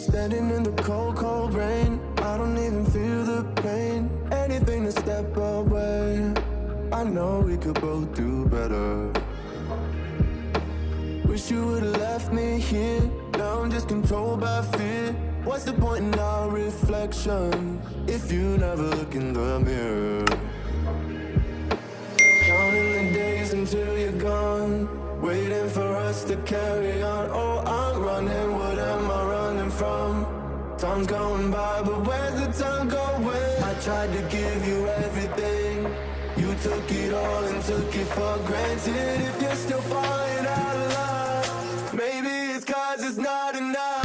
Standing in the cold, cold rain, I don't even feel the pain. Anything to step away, I know we could both do better. Wish you would've left me here, now I'm just controlled by fear. What's the point in our reflection, if you never look in the mirror? Counting the days until you're gone, waiting for us to carry on. Oh, I'm running, what am I running from? Time's going by, but where's the time going? I tried to give you everything, you took it all and took it for granted. If you're still falling out of love, maybe it's 'cause it's not enough.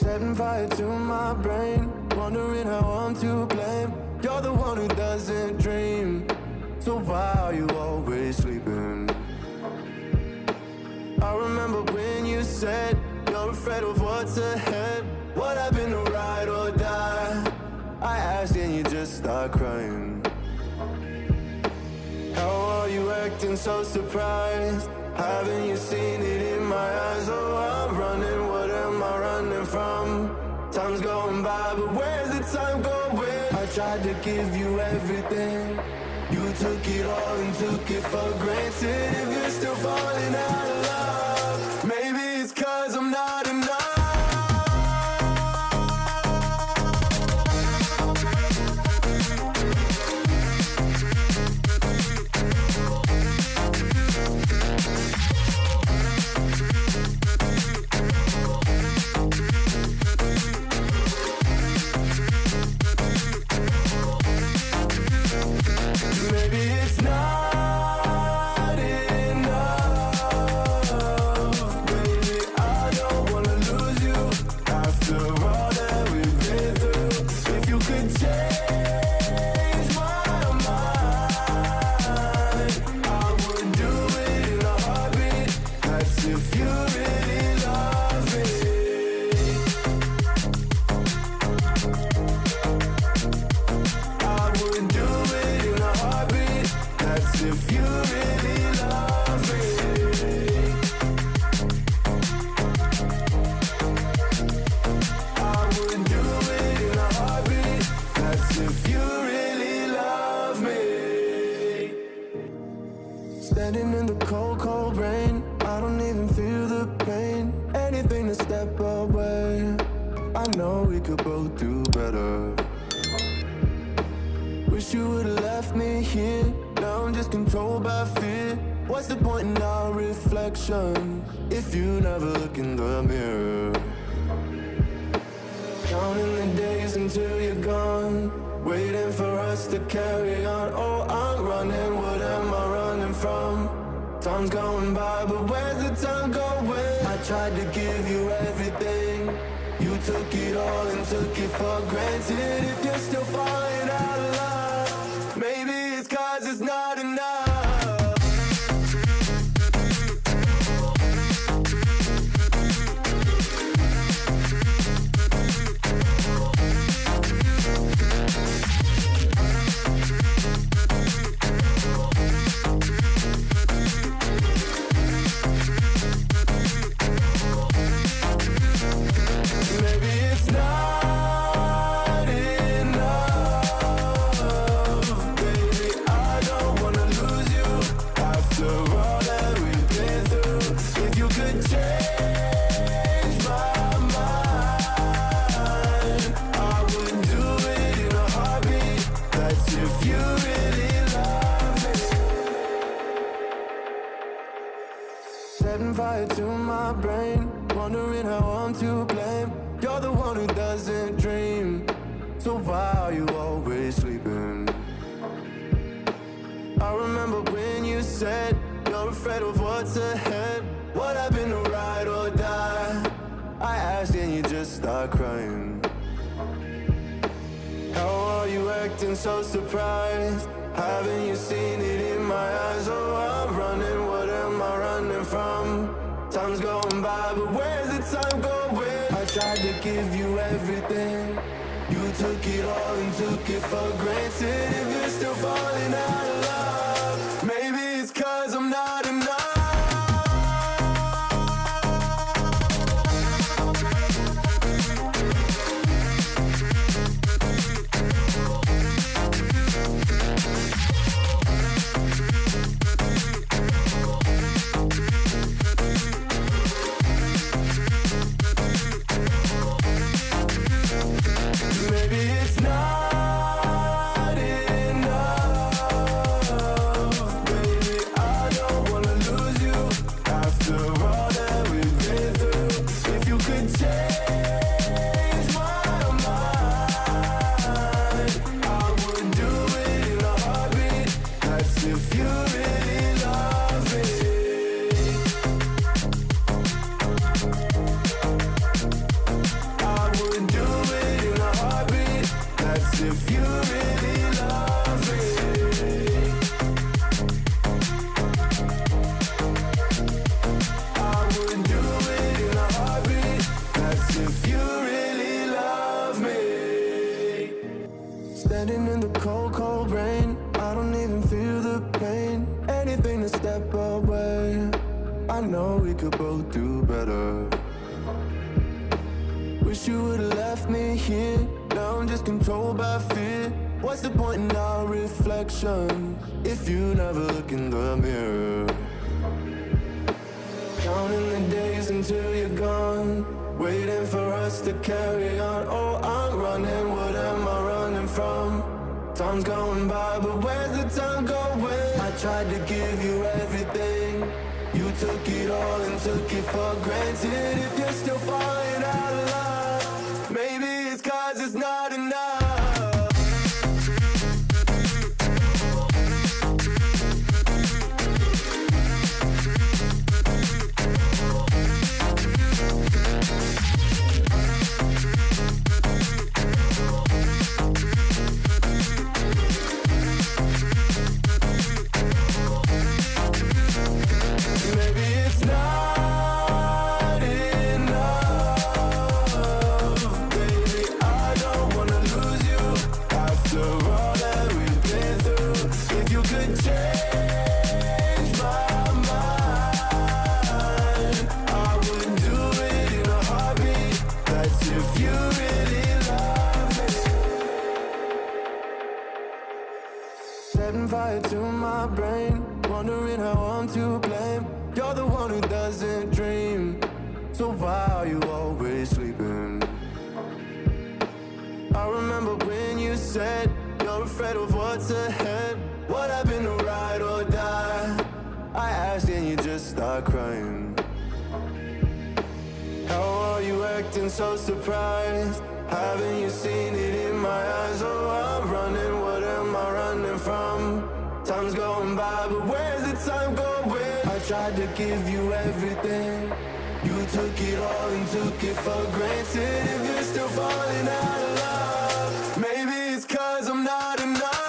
Setting fire to my brain, wondering how I'm to blame. You're the one who doesn't dream, so why are you always sleeping? I remember when you said you're afraid of what's ahead. What happened to ride or die? I asked and you just start crying. How are you acting so surprised? Haven't you seen it in my eyes? Oh, I'm running, what am I running from? Time's going by, but where's the time going? I tried to give you everything, you took it all and took it for granted. If you're still falling out of love, maybe it's 'cause I'm not enough. Standing in the cold, cold rain, I don't even feel the pain. Anything to step away, I know we could both do better. Wish you would've left me here, now I'm just controlled by fear. What's the point in our reflection, if you never look in the mirror? Counting the days until you're gone, waiting for us to carry on. Oh, I'm running, what am I running from? Time's going by, but where's the time going? I tried to give you everything, you took it all and took it for granted. If you're still falling out of love, maybe it's 'cause it's not enough. Setting fire to my brain, wondering how I'm to blame. You're the one who doesn't dream, so why are you always sleeping? I remember when you said you're afraid of what's ahead. What happened to ride or die? I asked and you just start crying. How are you acting so surprised? Haven't you seen it in my eyes? Oh, I'm running, what am I running from? Time's going by, but where's the time going? I tried to give you everything. You took it all and took it for granted. If you're still falling out of love, maybe it's 'cause I'm not enough. Standing in the cold, cold rain, I don't even feel the pain. Anything to step away, I know we could both do better. Wish you would've left me here, now I'm just controlled by fear. What's the point in our reflection, if you never look in the mirror? Counting the days until you're gone, waiting for us to carry on. Oh, I'm running, what am I running from? Time's going by, but where's the time going? I tried to give you everything. You took it all and took it for granted. If you're still falling out of love, maybe it's 'cause it's not enough. Setting fire to my brain, wondering how I'm to blame. You're the one who doesn't dream, so why are you always sleeping? I remember when you said you're afraid of what's ahead. What happened to ride or die? I asked and you just start crying. How are you acting so surprised? Haven't you seen it in my eyes? Oh, I'm running, what am I running from? Time's going by, but where's the time going? I tried to give you everything. You took it all and took it for granted. If you're still falling out of love, maybe it's 'cause I'm not enough.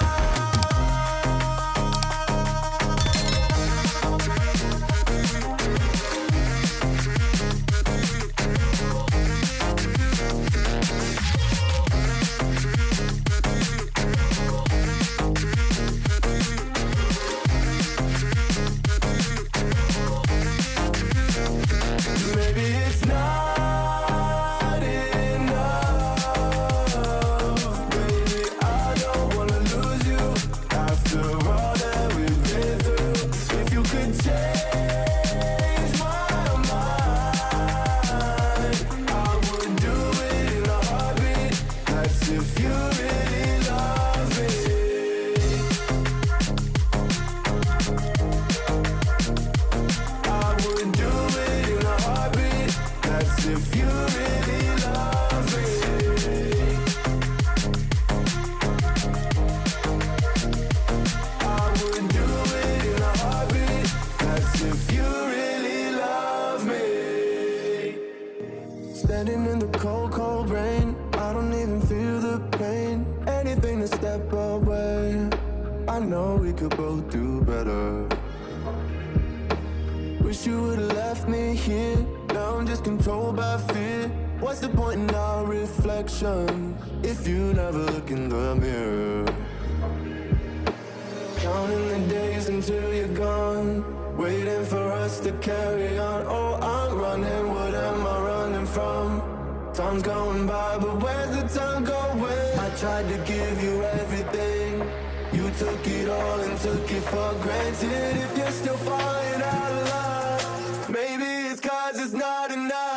Maybe it's not enough. Standing in the cold, cold rain, I don't even feel the pain. Anything to step away, I know we could both do better. Wish you would've left me here, now I'm just controlled by fear. What's the point in our reflection, if you never look in the mirror? Counting the days until you're gone, waiting for us to carry on. Oh, I'm running, what am I running from? Time's going by, but where's the time going? I tried to give you everything, you took it all and took it for granted. If you're still falling out of love, maybe it's 'cause it's not enough.